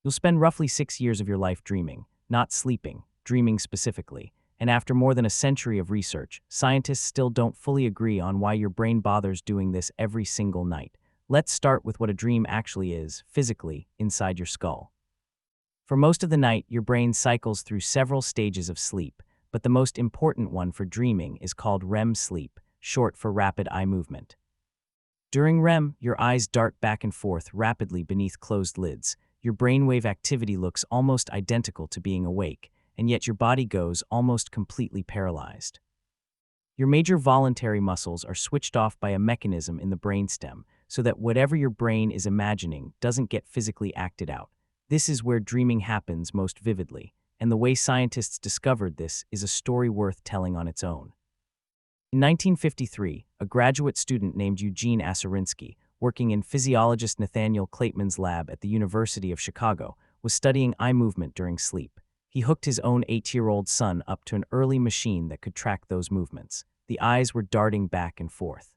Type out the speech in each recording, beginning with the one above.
You'll spend roughly 6 years of your life dreaming, not sleeping, dreaming specifically. And after more than a century of research, scientists still don't fully agree on why your brain bothers doing this every single night. Let's start with what a dream actually is, physically, inside your skull. For most of the night, your brain cycles through several stages of sleep, but the most important one for dreaming is called REM sleep, short for rapid eye movement. During REM, your eyes dart back and forth rapidly beneath closed lids. Your brainwave activity looks almost identical to being awake, and yet your body goes almost completely paralyzed. Your major voluntary muscles are switched off by a mechanism in the brainstem, so that whatever your brain is imagining doesn't get physically acted out. This is where dreaming happens most vividly, and the way scientists discovered this is a story worth telling on its own. In 1953, a graduate student named Eugene Aserinsky, working in physiologist Nathaniel Klateman's lab at the University of Chicago, was studying eye movement during sleep. He hooked his own 8-year-old son up to an early machine that could track those movements. The eyes were darting back and forth.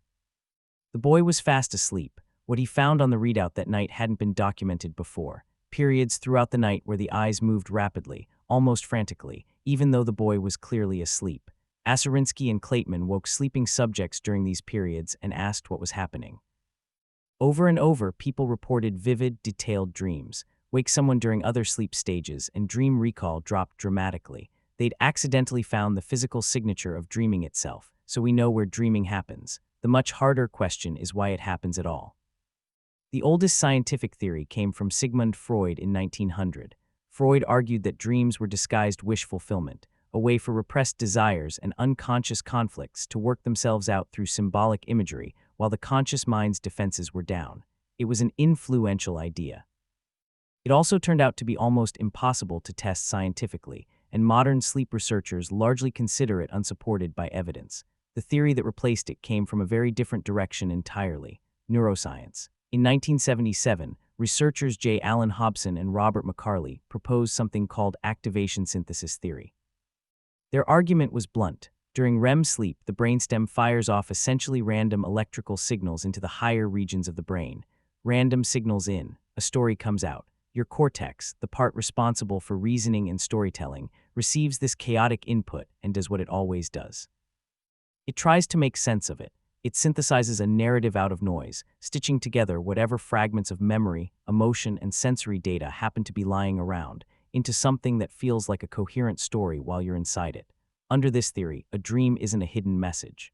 The boy was fast asleep. What he found on the readout that night hadn't been documented before. Periods throughout the night where the eyes moved rapidly, almost frantically, even though the boy was clearly asleep. Aserinsky and Klateman woke sleeping subjects during these periods and asked what was happening. Over and over, people reported vivid, detailed dreams. Wake someone during other sleep stages, and dream recall dropped dramatically. They'd accidentally found the physical signature of dreaming itself, so we know where dreaming happens. The much harder question is why it happens at all. The oldest scientific theory came from Sigmund Freud in 1900. Freud argued that dreams were disguised wish fulfillment, a way for repressed desires and unconscious conflicts to work themselves out through symbolic imagery while the conscious mind's defenses were down. It was an influential idea. It also turned out to be almost impossible to test scientifically, and modern sleep researchers largely consider it unsupported by evidence. The theory that replaced it came from a very different direction entirely: neuroscience. In 1977, researchers J. Allen Hobson and Robert McCarley proposed something called activation synthesis theory. Their argument was blunt. During REM sleep, the brainstem fires off essentially random electrical signals into the higher regions of the brain. Random signals in, a story comes out. Your cortex, the part responsible for reasoning and storytelling, receives this chaotic input and does what it always does. It tries to make sense of it. It synthesizes a narrative out of noise, stitching together whatever fragments of memory, emotion, and sensory data happen to be lying around into something that feels like a coherent story while you're inside it. Under this theory, a dream isn't a hidden message.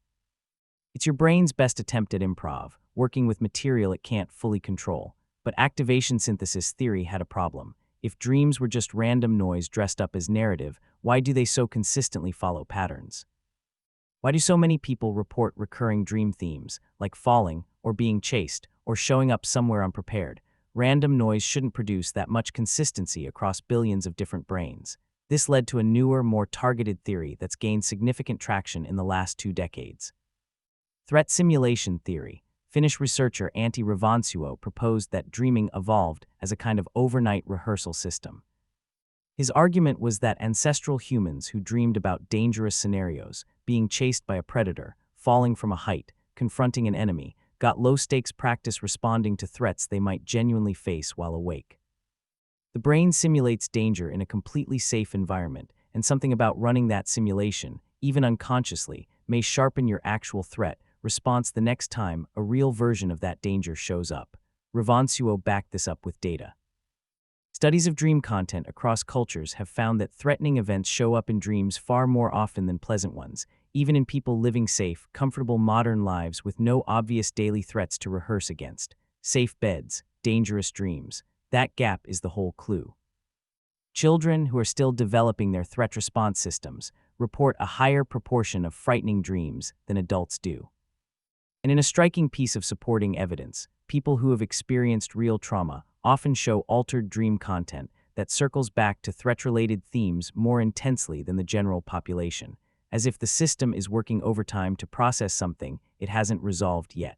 It's your brain's best attempt at improv, working with material it can't fully control. But activation synthesis theory had a problem. If dreams were just random noise dressed up as narrative, why do they so consistently follow patterns? Why do so many people report recurring dream themes, like falling, or being chased, or showing up somewhere unprepared? Random noise shouldn't produce that much consistency across billions of different brains. This led to a newer, more targeted theory that's gained significant traction in the last 2 decades. Threat simulation theory. Finnish researcher Antti Revonsuo proposed that dreaming evolved as a kind of overnight rehearsal system. His argument was that ancestral humans who dreamed about dangerous scenarios, being chased by a predator, falling from a height, confronting an enemy, got low-stakes practice responding to threats they might genuinely face while awake. The brain simulates danger in a completely safe environment, and something about running that simulation, even unconsciously, may sharpen your actual threat response the next time a real version of that danger shows up. Revonsuo backed this up with data. Studies of dream content across cultures have found that threatening events show up in dreams far more often than pleasant ones, even in people living safe, comfortable modern lives with no obvious daily threats to rehearse against. Safe beds, dangerous dreams. That gap is the whole clue. Children who are still developing their threat response systems report a higher proportion of frightening dreams than adults do. And in a striking piece of supporting evidence, people who have experienced real trauma often show altered dream content that circles back to threat-related themes more intensely than the general population, as if the system is working overtime to process something it hasn't resolved yet.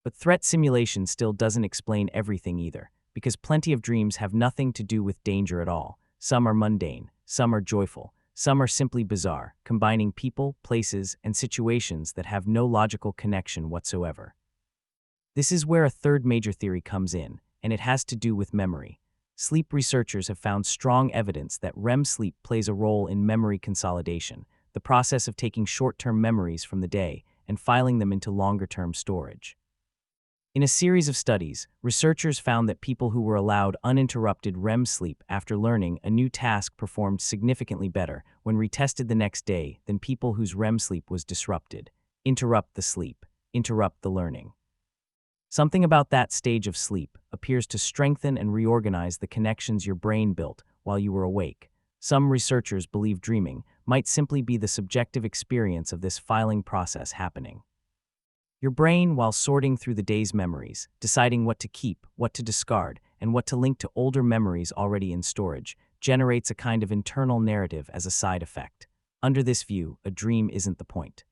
But threat simulation still doesn't explain everything either, because plenty of dreams have nothing to do with danger at all. Some are mundane, some are joyful, some are simply bizarre, combining people, places, and situations that have no logical connection whatsoever. This is where a third major theory comes in, and it has to do with memory. Sleep researchers have found strong evidence that REM sleep plays a role in memory consolidation, the process of taking short-term memories from the day and filing them into longer-term storage. In a series of studies, researchers found that people who were allowed uninterrupted REM sleep after learning a new task performed significantly better when retested the next day than people whose REM sleep was disrupted. Interrupt the sleep, interrupt the learning. Something about that stage of sleep appears to strengthen and reorganize the connections your brain built while you were awake. Some researchers believe dreaming might simply be the subjective experience of this filing process happening. Your brain, while sorting through the day's memories, deciding what to keep, what to discard, and what to link to older memories already in storage, generates a kind of internal narrative as a side effect. Under this view, a dream isn't the point.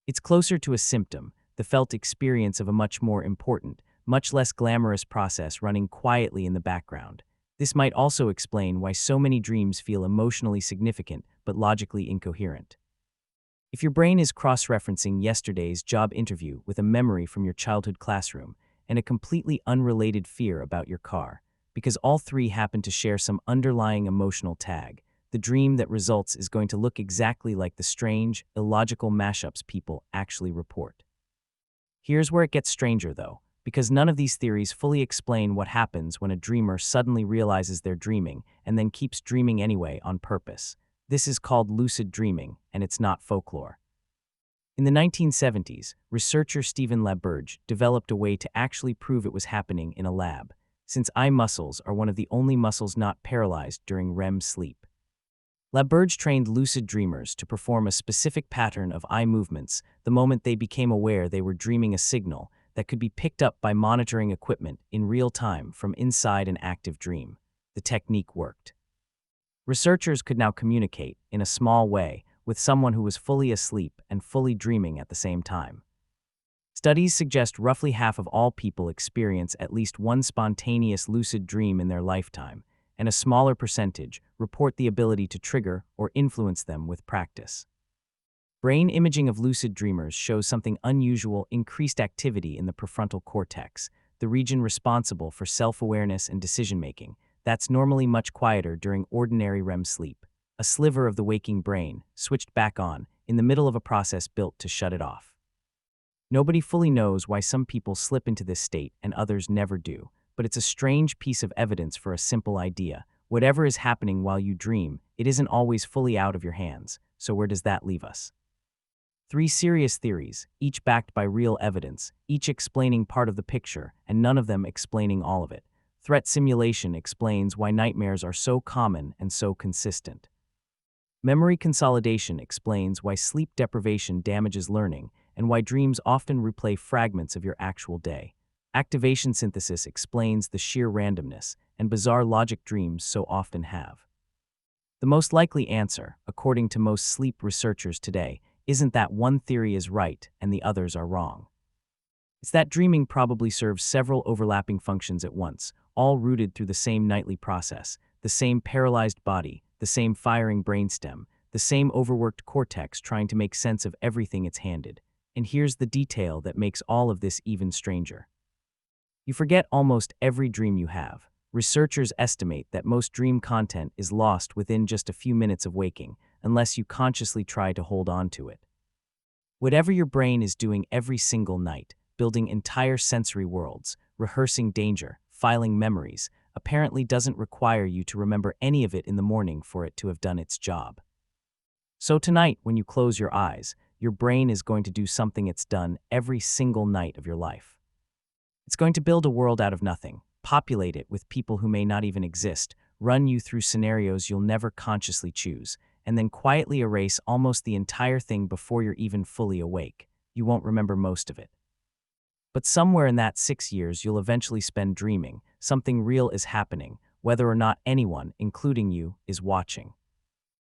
It's closer to a symptom, the felt experience of a much more important, much less glamorous process running quietly in the background. This might also explain why so many dreams feel emotionally significant but logically incoherent. If your brain is cross-referencing yesterday's job interview with a memory from your childhood classroom and a completely unrelated fear about your car, because all three happen to share some underlying emotional tag, the dream that results is going to look exactly like the strange, illogical mashups people actually report. Here's where it gets stranger, though, because none of these theories fully explain what happens when a dreamer suddenly realizes they're dreaming and then keeps dreaming anyway on purpose. This is called lucid dreaming, and it's not folklore. In the 1970s, researcher Stephen Laberge developed a way to actually prove it was happening in a lab, since eye muscles are one of the only muscles not paralyzed during REM sleep. Laberge trained lucid dreamers to perform a specific pattern of eye movements the moment they became aware they were dreaming, a signal that could be picked up by monitoring equipment in real time from inside an active dream. The technique worked. Researchers could now communicate, in a small way, with someone who was fully asleep and fully dreaming at the same time. Studies suggest roughly half of all people experience at least one spontaneous lucid dream in their lifetime, and a smaller percentage report the ability to trigger or influence them with practice. Brain imaging of lucid dreamers shows something unusual: increased activity in the prefrontal cortex, the region responsible for self-awareness and decision-making, that's normally much quieter during ordinary REM sleep. A sliver of the waking brain switched back on in the middle of a process built to shut it off. Nobody fully knows why some people slip into this state and others never do, but it's a strange piece of evidence for a simple idea. Whatever is happening while you dream, it isn't always fully out of your hands. So where does that leave us? Three serious theories, each backed by real evidence, each explaining part of the picture, and none of them explaining all of it. Threat simulation explains why nightmares are so common and so consistent. Memory consolidation explains why sleep deprivation damages learning and why dreams often replay fragments of your actual day. Activation synthesis explains the sheer randomness and bizarre logic dreams so often have. The most likely answer, according to most sleep researchers today, isn't that one theory is right and the others are wrong. It's that dreaming probably serves several overlapping functions at once, all rooted through the same nightly process, the same paralyzed body, the same firing brainstem, the same overworked cortex trying to make sense of everything it's handed. And here's the detail that makes all of this even stranger. You forget almost every dream you have. Researchers estimate that most dream content is lost within just a few minutes of waking, unless you consciously try to hold on to it. Whatever your brain is doing every single night, building entire sensory worlds, rehearsing danger, filing memories, apparently doesn't require you to remember any of it in the morning for it to have done its job. So tonight, when you close your eyes, your brain is going to do something it's done every single night of your life. It's going to build a world out of nothing, populate it with people who may not even exist, run you through scenarios you'll never consciously choose, and then quietly erase almost the entire thing before you're even fully awake. You won't remember most of it. But somewhere in that 6 years you'll eventually spend dreaming something real is happening, whether or not anyone, including you, is watching.